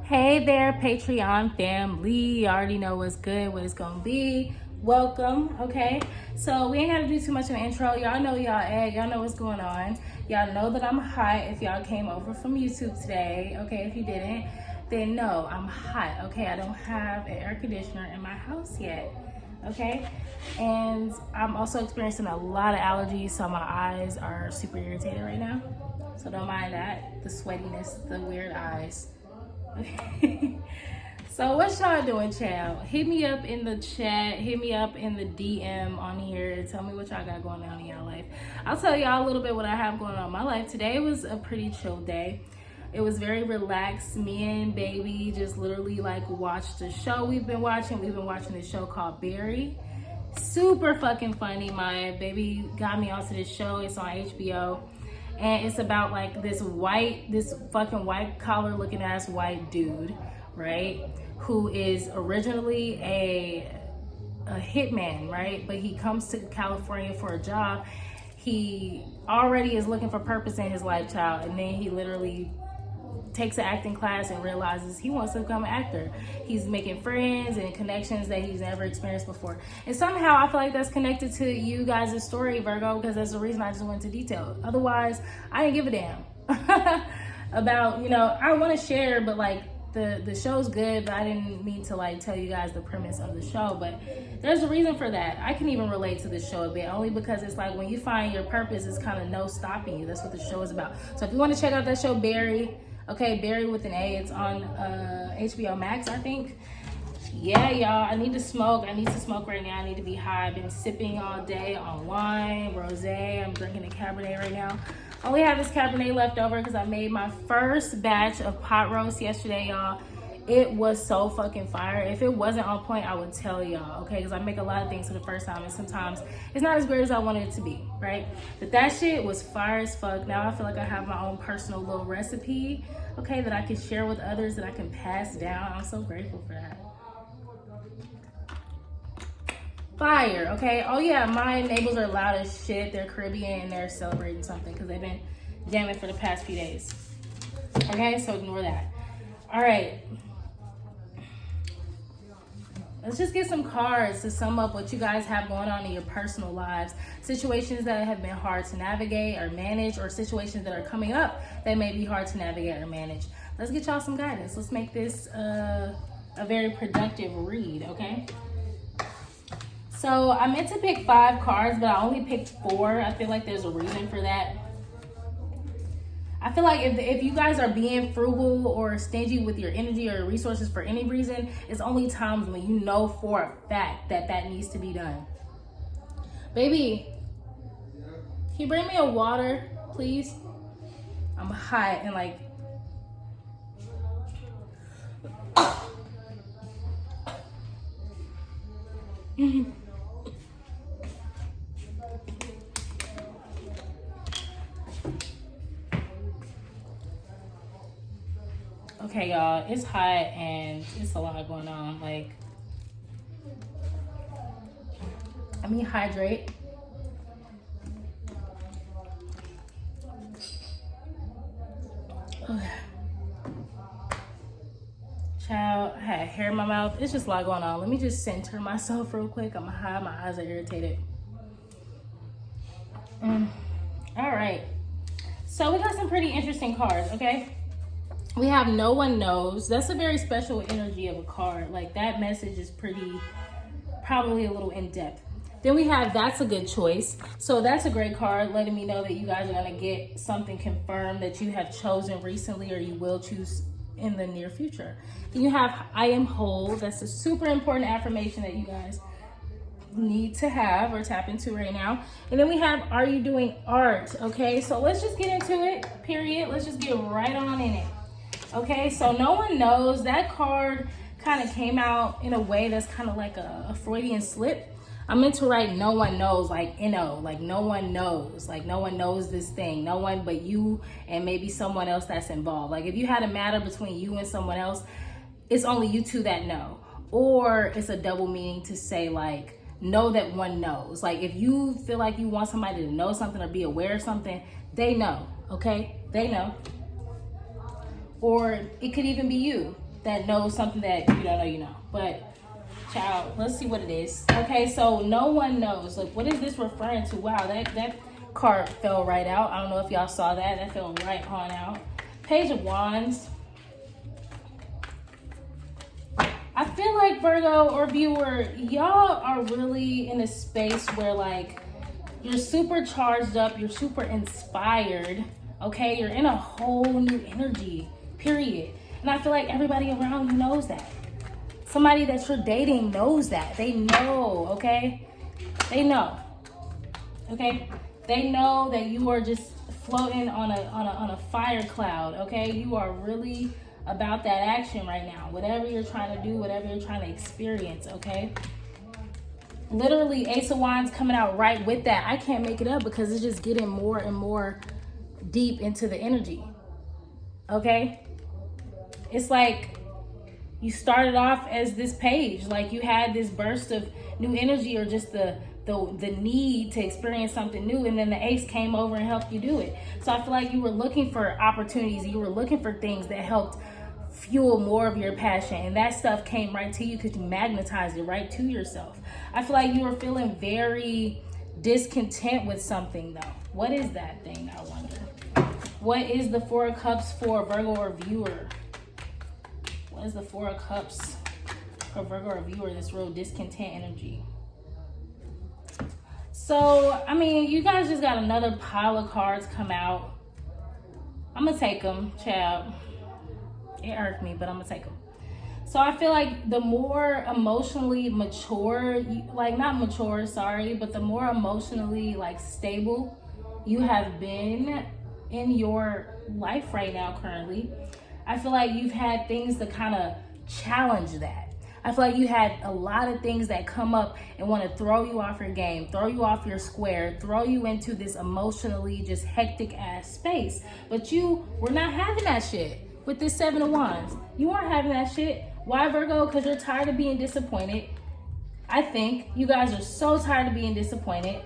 Hey there, Patreon family. You already know what's good, what it's gonna be. Welcome, okay? So we ain't gotta do too much of an intro. Y'all know y'all egg, y'all know what's going on. Y'all know that I'm hot if y'all came over from YouTube today. Okay, if you didn't, then no, I'm hot, okay? I don't have an air conditioner in my house yet, okay? And I'm also experiencing a lot of allergies, so my eyes are super irritated right now. So don't mind that, the sweatiness, the weird eyes. So what y'all doing, child? Hit me up in the chat, hit me up in the DM on here. Tell me what y'all got going on in y'all life. I'll tell y'all a little bit what I have going on in my life. Today was a pretty chill day. It was very relaxed. Me and baby just literally like watched the show we've been watching. We've been watching this show called Barry. Super fucking funny. My baby got me onto this show. It's on HBO. And it's about like this fucking white collar looking ass white dude, right? Who is originally a hitman, right? But he comes to California for a job. He already is looking for purpose in his life, child. And then he literally takes an acting class and realizes he wants to become an actor. He's making friends and connections that he's never experienced before. And somehow I feel like that's connected to you guys' story, Virgo, because that's the reason I just went into detail. Otherwise, I didn't give a damn about, I want to share, but like the show's good, but I didn't mean to like tell you guys the premise of the show. But there's a reason for that. I can even relate to the show a bit, only because it's like when you find your purpose, it's kind of no stopping you. That's what the show is about. So if you want to check out that show, Barry, okay, Barry with an A. It's on HBO Max, I think. Yeah, y'all, I need to smoke. I need to smoke right now. I need to be high. I've been sipping all day on wine, rosé. I'm drinking a Cabernet right now. I only have this Cabernet left over because I made my first batch of pot roast yesterday, y'all. It was so fucking fire. If it wasn't on point, I would tell y'all, okay? Because I make a lot of things for the first time, and sometimes it's not as great as I wanted it to be, right? But that shit was fire as fuck. Now I feel like I have my own personal little recipe, okay, that I can share with others, that I can pass down. I'm so grateful for that. Fire, okay? Oh yeah, my neighbors are loud as shit. They're Caribbean and they're celebrating something because they've been jamming for the past few days. Okay, so ignore that. All right. Let's just get some cards to sum up what you guys have going on in your personal lives. Situations that have been hard to navigate or manage, or situations that are coming up that may be hard to navigate or manage. Let's get y'all some guidance. Let's make this a very productive read, okay? So I meant to pick 5 cards, but I only picked 4. I feel like there's a reason for that. I feel like if you guys are being frugal or stingy with your energy or resources for any reason, it's only times when you know for a fact that that needs to be done. Baby, can you bring me a water, please? I'm hot and like... Okay, y'all, it's hot and it's a lot going on. Like, I mean, hydrate. Okay. Child, I had hair in my mouth. It's just a lot going on. Let me just center myself real quick. I'm high, my eyes are irritated. All right. So we got some pretty interesting cards, okay? We have No One Knows. That's a very special energy of a card. Like, that message is probably a little in-depth. Then we have That's a Good Choice. So that's a great card, letting me know that you guys are going to get something confirmed that you have chosen recently or you will choose in the near future. Then you have I Am Whole. That's a super important affirmation that you guys need to have or tap into right now. And then we have Are You Doing Art? Okay, so let's just get into it, period. Let's just get right on in it. Okay, so No One Knows. That card kind of came out in a way that's kind of like a Freudian slip. I meant to write no one knows, like, like no one knows. Like, no one knows this thing. No one but you and maybe someone else that's involved. Like, if you had a matter between you and someone else, it's only you two that know. Or it's a double meaning to say, like, know that one knows. Like, if you feel like you want somebody to know something or be aware of something, they know, okay? They know. Or it could even be you. that knows something that you don't know you know. But, child, let's see what it is. Okay, so no one knows. Like, what is this referring to? Wow, that card fell right out. I don't know if y'all saw that. That fell right on out. Page of Wands. I feel like, Virgo or viewer, y'all are really in a space where, like, you're super charged up, you're super inspired, okay? You're in a whole new energy, period. And I feel like everybody around you knows that. Somebody that you're dating knows that. They know, okay? They know, okay? They know that you are just floating on a fire cloud, okay? You are really about that action right now. Whatever you're trying to do, whatever you're trying to experience, okay? Literally, Ace of Wands coming out right with that. I can't make it up because it's just getting more and more deep into the energy, okay? It's like you started off as this page, like you had this burst of new energy or just the need to experience something new, and then the ace came over and helped you do it. So I feel like you were looking for opportunities, you were looking for things that helped fuel more of your passion, and that stuff came right to you because you magnetized it right to yourself. I feel like you were feeling very discontent with something though. What is that thing, I wonder? What is the Four of Cups for Virgo or viewer? What is the Four of Cups for Virgo or viewer? This real discontent energy. So, I mean, you guys just got another pile of cards come out. I'm going to take them, child. It irked me, but I'm going to take them. So, I feel like the more emotionally mature, not mature, sorry, but the more emotionally, stable you have been in your life right now currently, I feel like you've had things to kind of challenge that. I feel like you had a lot of things that come up and want to throw you off your game, throw you off your square, throw you into this emotionally just hectic ass space. But you were not having that shit with this Seven of Wands. You weren't having that shit. Why, Virgo? Because you're tired of being disappointed. I think you guys are so tired of being disappointed.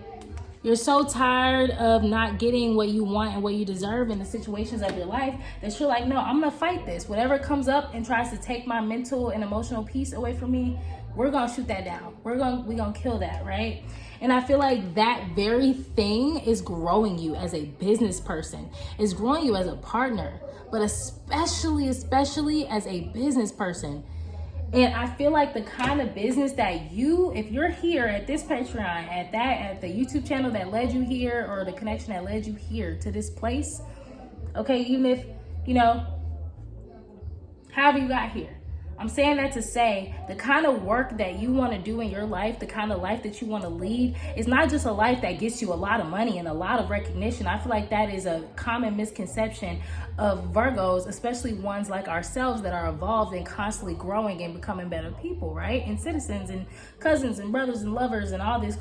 You're so tired of not getting what you want and what you deserve in the situations of your life that you're like, no, I'm going to fight this. Whatever comes up and tries to take my mental and emotional peace away from me, we're going to shoot that down. We're going to kill that, right? And I feel like that very thing is growing you as a business person. It's growing you as a partner, but especially as a business person. And I feel like the kind of business that if you're here at this Patreon, at the YouTube channel that led you here, or the connection that led you here to this place, okay, even if, however you got here, I'm saying that to say the kind of work that you want to do in your life, the kind of life that you want to lead, is not just a life that gets you a lot of money and a lot of recognition. I feel like that is a common misconception of Virgos, especially ones like ourselves that are evolved and constantly growing and becoming better people, right? And citizens and cousins and brothers and lovers and all these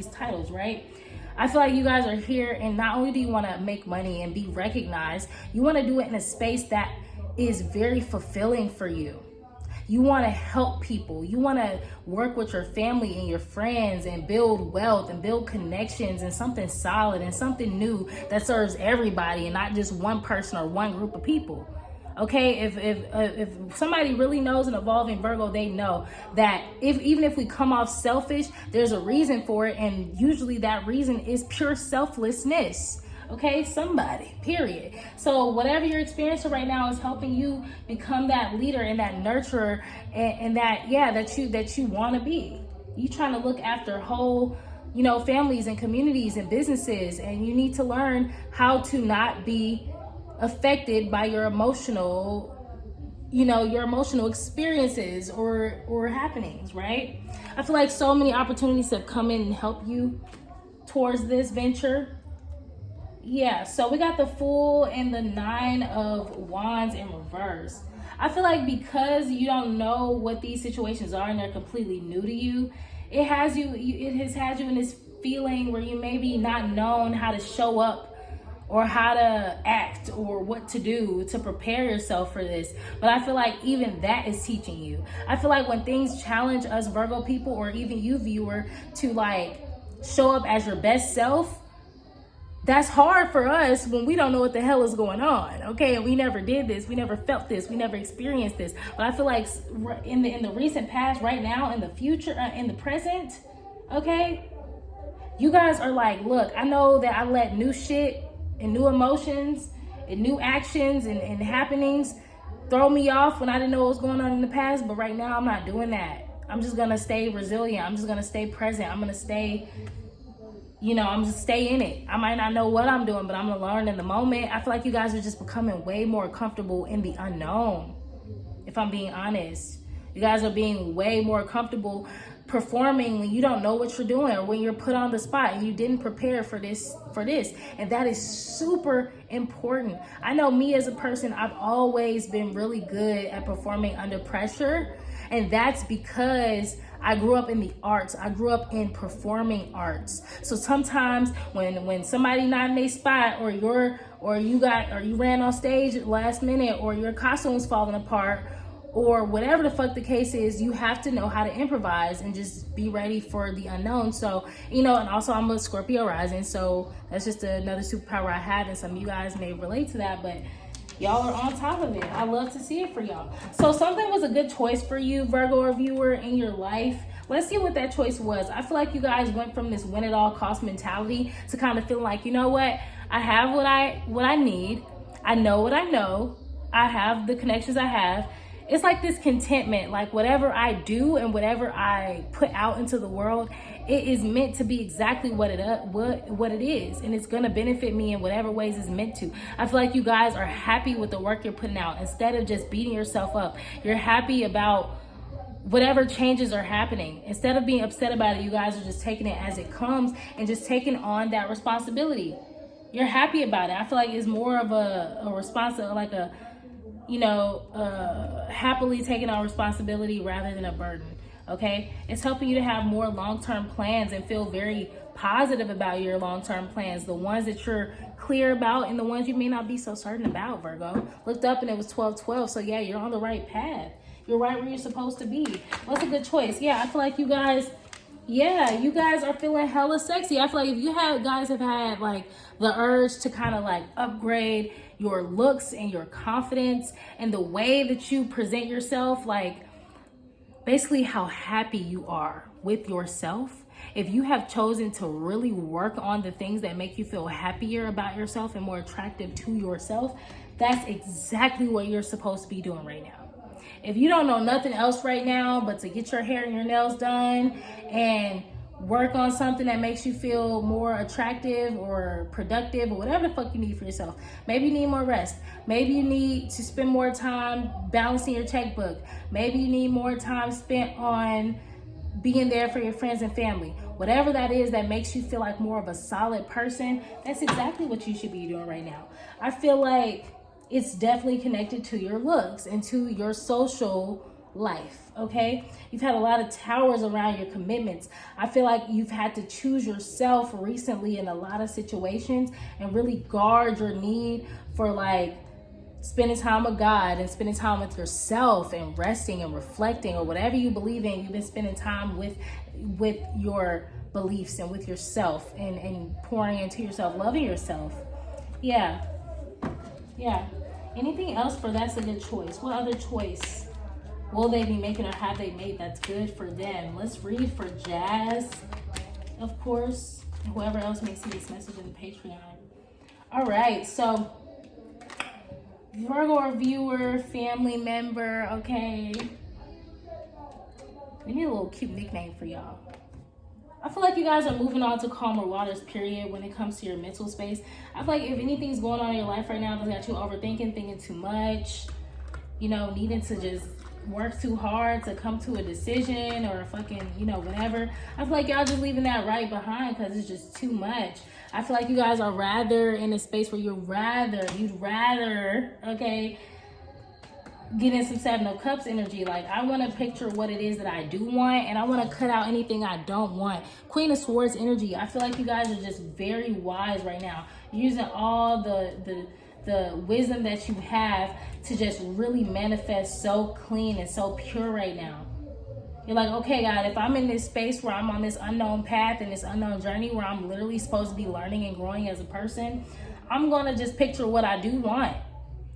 titles, right? I feel like you guys are here, and not only do you want to make money and be recognized, you want to do it in a space that is very fulfilling for you. You want to help people. You want to work with your family and your friends and build wealth and build connections and something solid and something new that serves everybody and not just one person or one group of people. Okay, if somebody really knows an evolving Virgo, they know that even if we come off selfish, there's a reason for it, and usually that reason is pure selflessness. Okay, somebody, period. So whatever you're experiencing right now is helping you become that leader and that nurturer and that you want to be. You trying to look after whole, families and communities and businesses, and you need to learn how to not be affected by your emotional experiences or happenings, right? I feel like so many opportunities have come in and helped you towards this venture. Yeah, so we got the Fool and the Nine of Wands in reverse. I feel like because you don't know what these situations are and they're completely new to you, it has had you in this feeling where you maybe not known how to show up or how to act or what to do to prepare yourself for this. But I feel like even that is teaching you. I feel like when things challenge us Virgo people, or even you viewer, to show up as your best self, That's hard for us when we don't know what the hell is going on, okay? And we never did this, we never felt this, we never experienced this. But I feel like in the recent past, right now, in the future, in the present, okay, you guys are like, look, I know that I let new shit and new emotions and new actions and happenings throw me off when I didn't know what was going on in the past, but right now I'm not doing that. I'm just gonna stay resilient. I'm just gonna stay present. I'm gonna stay, I'm just stay in it. I might not know what I'm doing, but I'm gonna learn in the moment. I feel like you guys are just becoming way more comfortable in the unknown. If I'm being honest, you guys are being way more comfortable performing when you don't know what you're doing, or when you're put on the spot and you didn't prepare for this. And that is super important. I know me as a person, I've always been really good at performing under pressure. And that's because I grew up in the arts. I grew up in performing arts. So sometimes when somebody not in their spot, or you ran on stage at last minute, or your costume's falling apart, or whatever the fuck the case is, you have to know how to improvise and just be ready for the unknown. So, and also I'm a Scorpio rising, so that's just another superpower I have, and some of you guys may relate to that, but y'all are on top of it. I love to see it for y'all. So something was a good choice for you, Virgo or viewer, in your life. Let's see what that choice was. I feel like you guys went from this win at all cost mentality to kind of feeling like, you know what? I have what I need. I know what I know. I have the connections I have. It's like this contentment, like whatever I do and whatever I put out into the world, it is meant to be exactly what it is, and it's gonna benefit me in whatever ways it's meant to. I feel like you guys are happy with the work you're putting out. Instead of just beating yourself up, you're happy about whatever changes are happening. Instead of being upset about it, you guys are just taking it as it comes and just taking on that responsibility. You're happy about it. I feel like it's more of a response, like a happily taking on responsibility rather than a burden. Okay, it's helping you to have more long-term plans and feel very positive about your long-term plans, the ones that you're clear about and the ones you may not be so certain about. Virgo looked up and it was 12-12, so yeah, you're on the right path. You're right where you're supposed to be. What's a good choice? Yeah, I feel like you guys are feeling hella sexy. I feel like if you guys have had like the urge to kind of like upgrade your looks and your confidence and the way that you present yourself, like basically how happy you are with yourself. If you have chosen to really work on the things that make you feel happier about yourself and more attractive to yourself, that's exactly what you're supposed to be doing right now. If you don't know nothing else right now but to get your hair and your nails done and work on something that makes you feel more attractive or productive or whatever the fuck you need for yourself. Maybe you need more rest. Maybe you need to spend more time balancing your checkbook. Maybe you need more time spent on being there for your friends and family. Whatever that is that makes you feel like more of a solid person, that's exactly what you should be doing right now. I feel like it's definitely connected to your looks and to your social life, okay? You've had a lot of towers around your commitments. I feel like you've had to choose yourself recently in a lot of situations and really guard your need for like spending time with God and spending time with yourself and resting and reflecting, or whatever you believe in. You've been spending time with your beliefs and with yourself and pouring into yourself, loving yourself. Yeah. Anything else for that's a good choice? What other choice will they be making or have they made that's good for them? Let's read for Jazz, of course, and whoever else may see this message in the Patreon. All right, so Virgo or viewer, family member, okay. We need a little cute nickname for y'all. I feel like you guys are moving on to calmer waters, period, when it comes to your mental space. I feel like if anything's going on in your life right now that's got you overthinking, thinking too much, needing to just work too hard to come to a decision or fucking, whatever. I feel like y'all just leaving that right behind because it's just too much. I feel like you guys are rather in a space where you'd rather, okay, get in some Seven of Cups energy. Like, I want to picture what it is that I do want, and I want to cut out anything I don't want. Queen of Swords energy. I feel like you guys are just very wise right now, using all the wisdom that you have to just really manifest so clean and so pure right now. You're like, okay, God, if I'm in this space where I'm on this unknown path and this unknown journey where I'm literally supposed to be learning and growing as a person, I'm going to just picture what I do want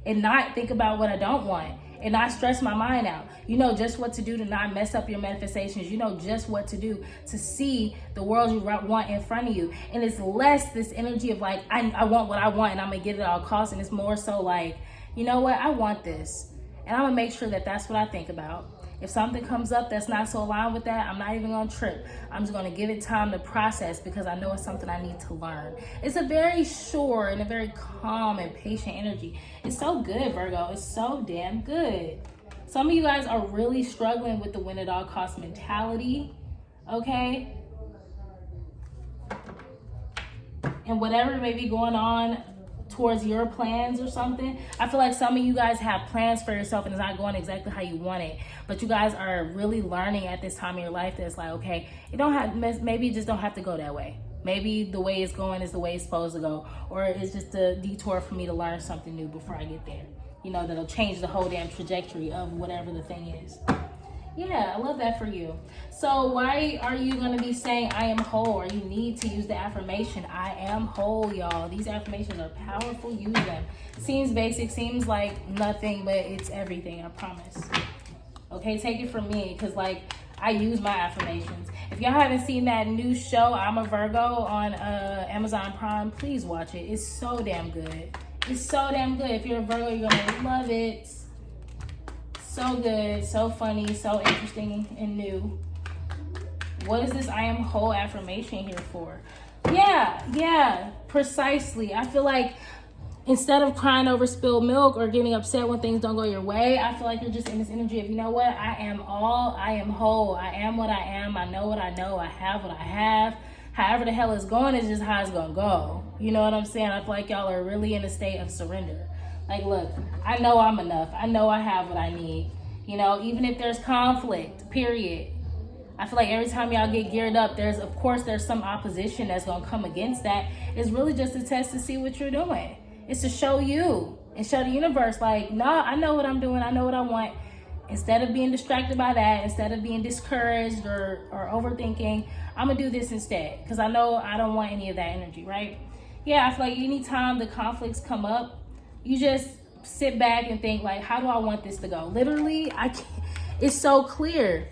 and not think about what I don't want and not stress my mind out. You know just what to do to not mess up your manifestations. You know just what to do to see the world you want in front of you. And it's less this energy of like, I want what I want and I'm going to get it at all costs. And it's more so like, you know what? I want this. And I'm going to make sure that that's what I think about. If something comes up that's not so aligned with that, I'm not even going to trip. I'm just going to give it time to process because I know it's something I need to learn. It's a very sure and a very calm and patient energy. It's so good, Virgo. It's so damn good. Some of you guys are really struggling with the win at all cost mentality, okay? And whatever may be going on towards your plans or something. I feel like some of you guys have plans for yourself and it's not going exactly how you want it. But you guys are really learning at this time in your life that it's like, okay, you don't have, maybe you just don't have to go that way. Maybe the way it's going is the way it's supposed to go. Or it's just a detour for me to learn something new before I get there. You know, that'll change the whole damn trajectory of whatever the thing is. Yeah, I love that for you. So why are you going to be saying I am whole? Or you need to use the affirmation I am whole, y'all. These affirmations are powerful. Use them. Seems basic, seems like nothing, but it's everything, I promise. Okay, take it from me because like I use my affirmations. If y'all haven't seen that new show, I'm a Virgo on Amazon Prime, please watch it. It's so damn good. It's so damn good. If you're a Virgo, you're going to love it. So good, so funny, so interesting and new. What is this I am whole affirmation here for? Yeah, precisely. I feel like instead of crying over spilled milk or getting upset when things don't go your way, I feel like you're just in this energy of, you know what? I am all, I am whole. I am what I am. I know what I know. I have what I have. However the hell it's going is just how it's going to go. You know what I'm saying? I feel like y'all are really in a state of surrender. Like, look, I know I'm enough. I know I have what I need. You know, even if there's conflict, period. I feel like every time y'all get geared up, there's some opposition that's going to come against that. It's really just a test to see what you're doing. It's to show you and show the universe, like, no, I know what I'm doing. I know what I want. Instead of being distracted by that, instead of being discouraged or overthinking, I'm going to do this instead because I know I don't want any of that energy, right? Yeah, I feel like anytime the conflicts come up, you just sit back and think like, how do I want this to go? Literally, it's so clear.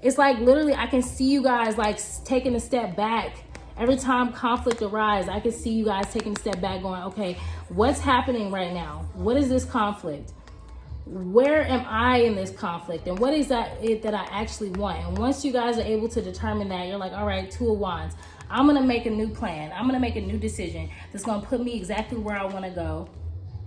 It's like literally I can see you guys like taking a step back. Every time conflict arises, I can see you guys taking a step back going, okay, what's happening right now? What is this conflict? Where am I in this conflict? And what is that I actually want? And once you guys are able to determine that, you're like, all right, Two of Wands. I'm going to make a new plan. I'm going to make a new decision that's going to put me exactly where I want to go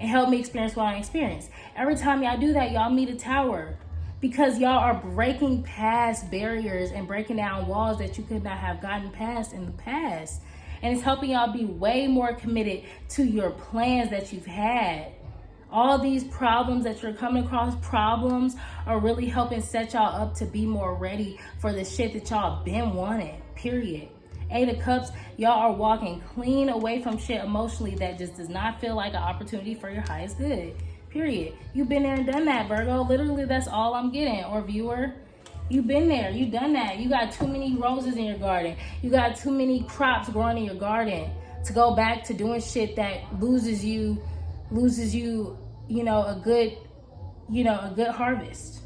and help me experience what I experience. Every time y'all do that, y'all meet a tower because y'all are breaking past barriers and breaking down walls that you could not have gotten past in the past. And it's helping y'all be way more committed to your plans that you've had. All these problems that you're coming across, problems are really helping set y'all up to be more ready for the shit that y'all been wanting, period. Eight of Cups, y'all are walking clean away from shit emotionally that just does not feel like an opportunity for your highest good, period. You've been there and done that, Virgo. Literally, that's all I'm getting. Or viewer, you've been there, you've done that. You got too many roses in your garden. You got too many crops growing in your garden to go back to doing shit that loses you, a good harvest.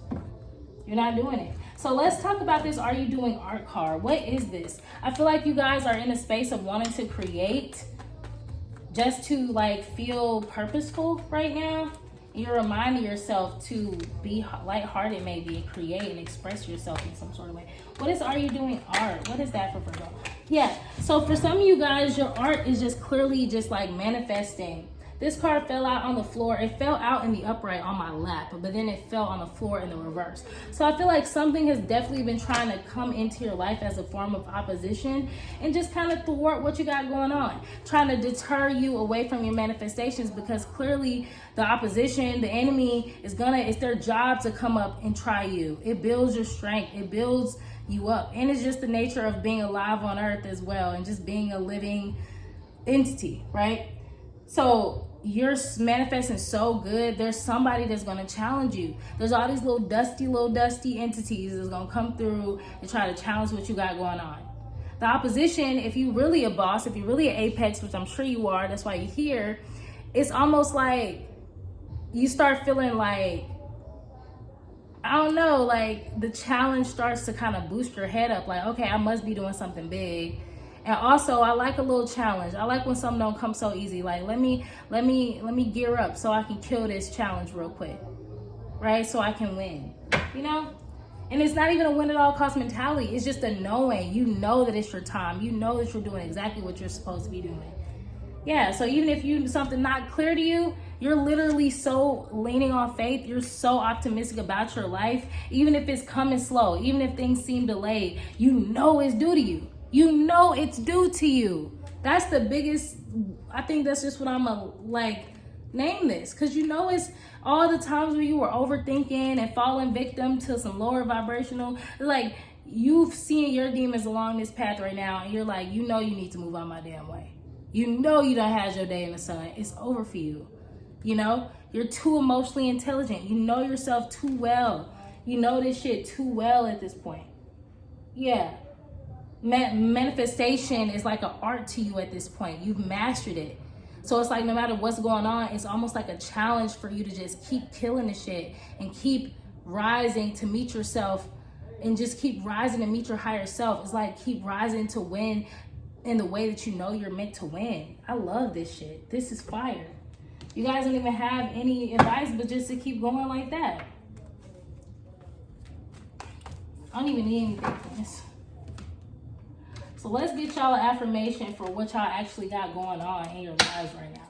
You're not doing it. So let's talk about this. Are you doing art card? What is this? I feel like you guys are in a space of wanting to create just to like feel purposeful right now. You're reminding yourself to be lighthearted maybe and create and express yourself in some sort of way. Are you doing art? What is that for Virgo? Yeah, so for some of you guys, your art is just clearly just like manifesting. This card fell out on the floor. It fell out in the upright on my lap, but then it fell on the floor in the reverse. So I feel like something has definitely been trying to come into your life as a form of opposition and just kind of thwart what you got going on, trying to deter you away from your manifestations because clearly the opposition, the enemy it's their job to come up and try you. It builds your strength. It builds you up. And it's just the nature of being alive on earth as well and just being a living entity, right? So you're manifesting so good, there's somebody that's going to challenge you. There's all these little dusty entities that's going to come through and try to challenge what you got going on. The opposition, if you really a boss, if you're really an apex, which I'm sure you are, that's why you're here, it's almost like you start feeling like, I don't know, like the challenge starts to kind of boost your head up. Like, okay, I must be doing something big. And also, I like a little challenge. I like when something don't come so easy. Like, let me gear up so I can kill this challenge real quick, right? So I can win, you know? And it's not even a win at all cost mentality. It's just a knowing. You know that it's your time. You know that you're doing exactly what you're supposed to be doing. Yeah, so even if something not clear to you, you're literally so leaning on faith. You're so optimistic about your life. Even if it's coming slow, even if things seem delayed, you know it's due to you. You know it's due to you. That's the biggest, I think that's just what I'm gonna name this. Because you know it's all the times where you were overthinking and falling victim to some lower vibrational, like you've seen your demons along this path right now and you're like, you know you need to move out my damn way. You know you done had your day in the sun. It's over for you. You know, you're too emotionally intelligent. You know yourself too well. You know this shit too well at this point. Yeah. Manifestation is like an art to you at this point. You've mastered it. So it's like no matter what's going on, it's almost like a challenge for you to just keep killing the shit and keep rising to meet yourself and just keep rising to meet your higher self. It's like keep rising to win in the way that you know you're meant to win. I love this shit. This is fire. You guys don't even have any advice but just to keep going like that. I don't even need anything from this. So let's get y'all an affirmation for what y'all actually got going on in your lives right now.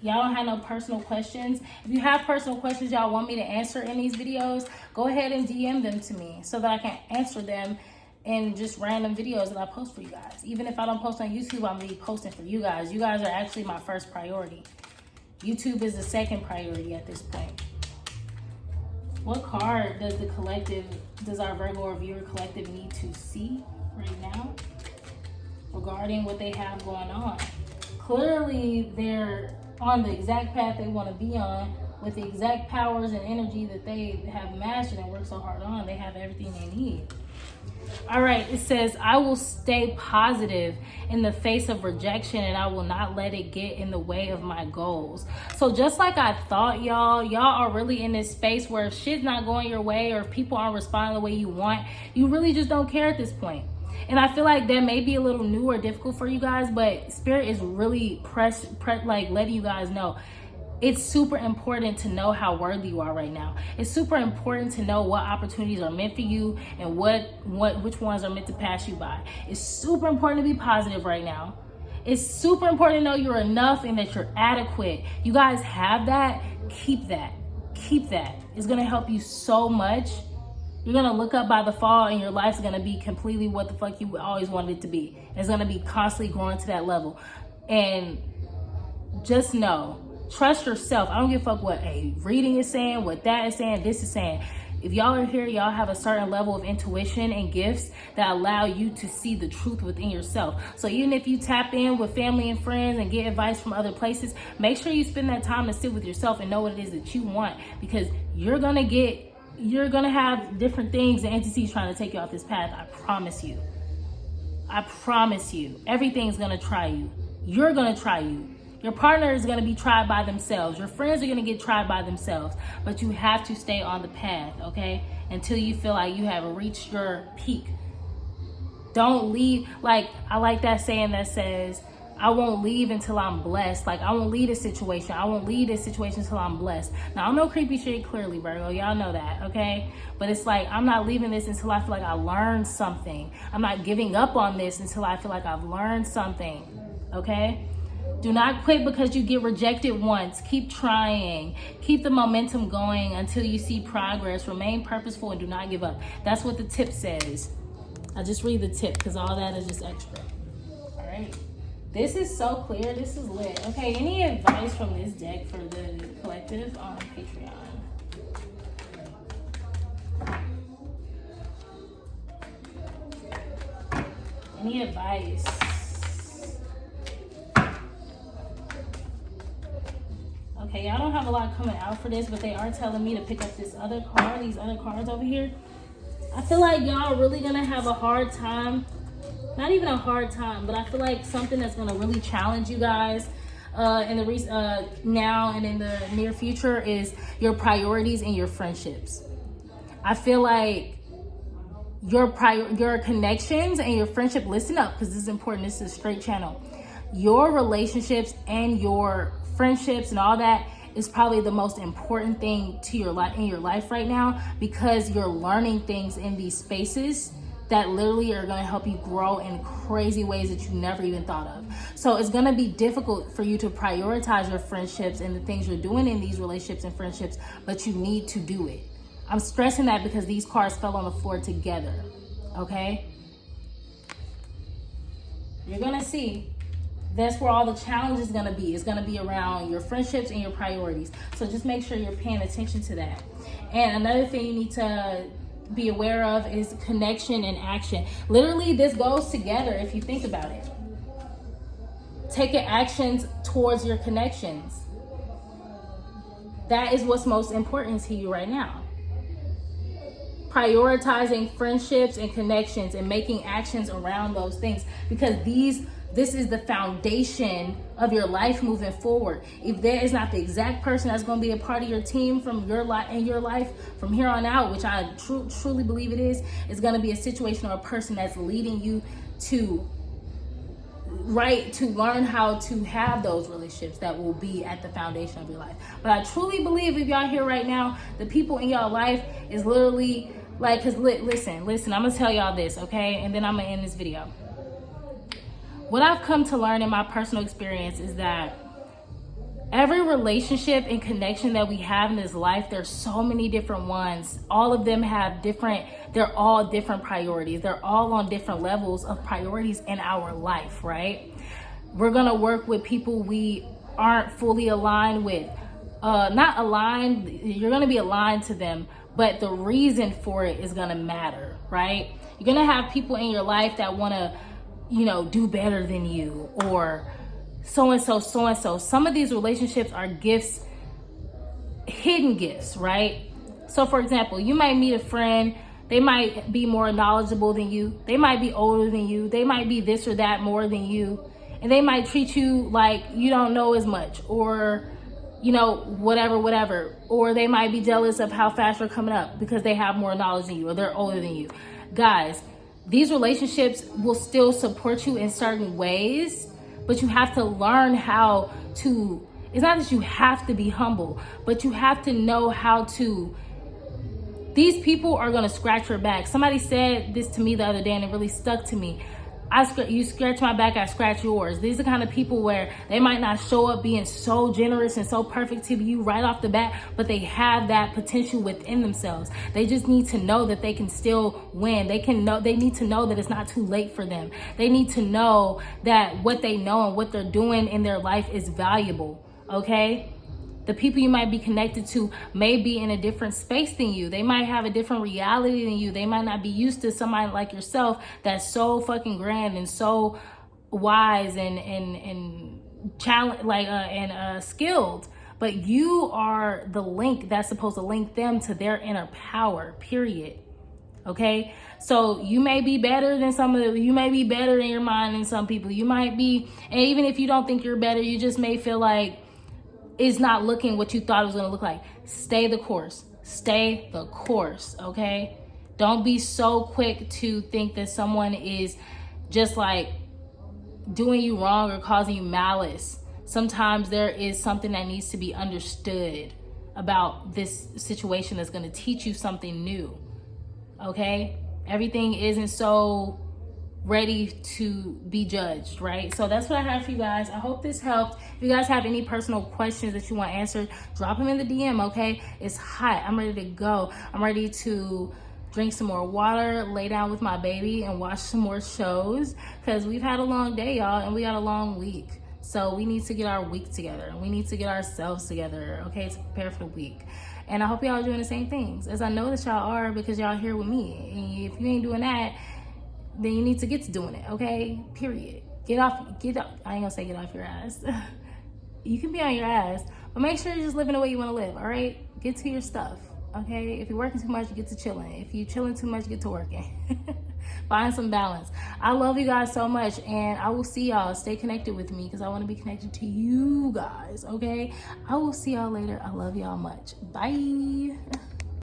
Y'all don't have no personal questions. If you have personal questions y'all want me to answer in these videos, go ahead and DM them to me so that I can answer them in just random videos that I post for you guys. Even if I don't post on YouTube, I'm gonna be posting for you guys. You guys are actually my first priority. YouTube is the second priority at this point. What card does our Virgo or viewer collective need to see right now regarding what they have going on? Clearly, they're on the exact path they want to be on with the exact powers and energy that they have mastered and worked so hard on. They have everything they need. All right, it says, I will stay positive in the face of rejection and I will not let it get in the way of my goals. So just like I thought, y'all are really in this space where if shit's not going your way or if people aren't responding the way you want, you really just don't care at this point. And I feel like that may be a little new or difficult for you guys, but Spirit is really letting you guys know it's super important to know how worthy you are right now. It's super important to know what opportunities are meant for you and which ones are meant to pass you by. It's super important to be positive right now. It's super important to know you're enough and that you're adequate. You guys have that. Keep that. Keep that. It's going to help you so much. You're going to look up by the fall and your life's going to be completely what the fuck you always wanted it to be. It's going to be constantly growing to that level. And just know, trust yourself. I don't give a fuck what a reading is saying, what that is saying, this is saying. If y'all are here, y'all have a certain level of intuition and gifts that allow you to see the truth within yourself. So even if you tap in with family and friends and get advice from other places, make sure you spend that time to sit with yourself and know what it is that you want, because you're gonna have different things and entities trying to take you off this path. I promise you. I promise you. Everything's gonna try you. You're gonna try you. Your partner is going to be tried by themselves. Your friends are going to get tried by themselves. But you have to stay on the path, okay? Until you feel like you have reached your peak. Don't leave. Like, I like that saying that says, I won't leave until I'm blessed. Like, I won't leave this situation. I won't leave this situation until I'm blessed. Now, I'm no creepy shit, clearly, Virgo. Y'all know that, okay? But it's like, I'm not leaving this until I feel like I learned something. I'm not giving up on this until I feel like I've learned something, okay? Do not quit because you get rejected once. Keep trying. Keep the momentum going until you see progress. Remain purposeful and do not give up. That's what the tip says. I just read the tip because all that is just extra. All right. This is so clear. This is lit. Okay, any advice from this deck for the collective on Patreon? Any advice? Okay, y'all don't have a lot coming out for this, but they are telling me to pick up this other card, these other cards over here. I feel like y'all are really gonna have a hard time. Not even a hard time, but I feel like something that's gonna really challenge you guys in the now and in the near future is your priorities and your friendships. I feel like your connections and your friendship, listen up, because this is important. This is a straight channel. Your relationships and your friendships and all that is probably the most important thing to your life in your life right now, because you're learning things in these spaces that literally are going to help you grow in crazy ways that you never even thought of. So it's going to be difficult for you to prioritize your friendships and the things you're doing in these relationships and friendships, but you need to do it. I'm stressing that because these cards fell on the floor together, okay? You're going to see that's where all the challenge is going to be. It's going to be around your friendships and your priorities. So just make sure you're paying attention to that. And another thing you need to be aware of is connection and action. Literally, this goes together if you think about it. Taking actions towards your connections. That is what's most important to you right now. Prioritizing friendships and connections and making actions around those things, because this is the foundation of your life moving forward. If there is not the exact person that's going to be a part of your team from your life and your life from here on out, which I truly believe it is, it's going to be a situation or a person that's leading you to learn how to have those relationships that will be at the foundation of your life. But I truly believe, if y'all here right now, the people in y'all life is literally like, because listen, I'm going to tell y'all this, okay? And then I'm going to end this video. What I've come to learn in my personal experience is that every relationship and connection that we have in this life, there's so many different ones. All of them have they're all different priorities. They're all on different levels of priorities in our life, right? We're going to work with people we aren't fully aligned with. Not aligned, you're going to be aligned to them, but the reason for it is going to matter, right? You're going to have people in your life that want to, do better than you, or so-and-so. Some of these relationships are gifts, hidden gifts, right? So for example, you might meet a friend, they might be more knowledgeable than you, they might be older than you, they might be this or that more than you, and they might treat you like you don't know as much, or whatever, or they might be jealous of how fast you're coming up because they have more knowledge than you, or they're older than you. Guys, these relationships will still support you in certain ways, but you have to learn how to, it's not that you have to be humble, but you have to know how to, these people are going to scratch your back. Somebody said this to me the other day and it really stuck to me. You scratch my back, I scratch yours. These are the kind of people where they might not show up being so generous and so perfect to you right off the bat, but they have that potential within themselves. They just need to know that they can still win. They need to know that it's not too late for them. They need to know that what they know and what they're doing in their life is valuable, okay? The people you might be connected to may be in a different space than you. They might have a different reality than you. They might not be used to somebody like yourself that's so fucking grand and so wise and skilled. But you are the link that's supposed to link them to their inner power, period. Okay? So you may be better than you may be better in your mind than some people. You might be, and even if you don't think you're better, you just may feel like it's not looking what you thought it was going to look like. Stay the course. Stay the course, okay? Don't be so quick to think that someone is just like doing you wrong or causing you malice. Sometimes there is something that needs to be understood about this situation that's going to teach you something new, okay? Everything isn't so ready to be judged, right? So that's what I have for you guys. I hope this helped. If you guys have any personal questions that you want answered, drop them in the DM, okay? It's hot. I'm ready to go. I'm ready to drink some more water, lay down with my baby, and watch some more shows, because we've had a long day, y'all, and we got a long week. So we need to get our week together. We need to get ourselves together, okay, to prepare for the week. And I hope y'all are doing the same things, as I know that y'all are, because y'all here with me. And if you ain't doing that, then you need to get to doing it, okay? Period. Get off, I ain't gonna say get off your ass. You can be on your ass, But make sure you're just living the way you want to live, all right? Get to your stuff, okay? If you're working too much, get to chilling. If you're chilling too much, get to working. Find some balance. I love you guys so much, and I will see y'all. Stay connected with me because I want to be connected to you guys, okay? I will see y'all later. I love y'all much. Bye.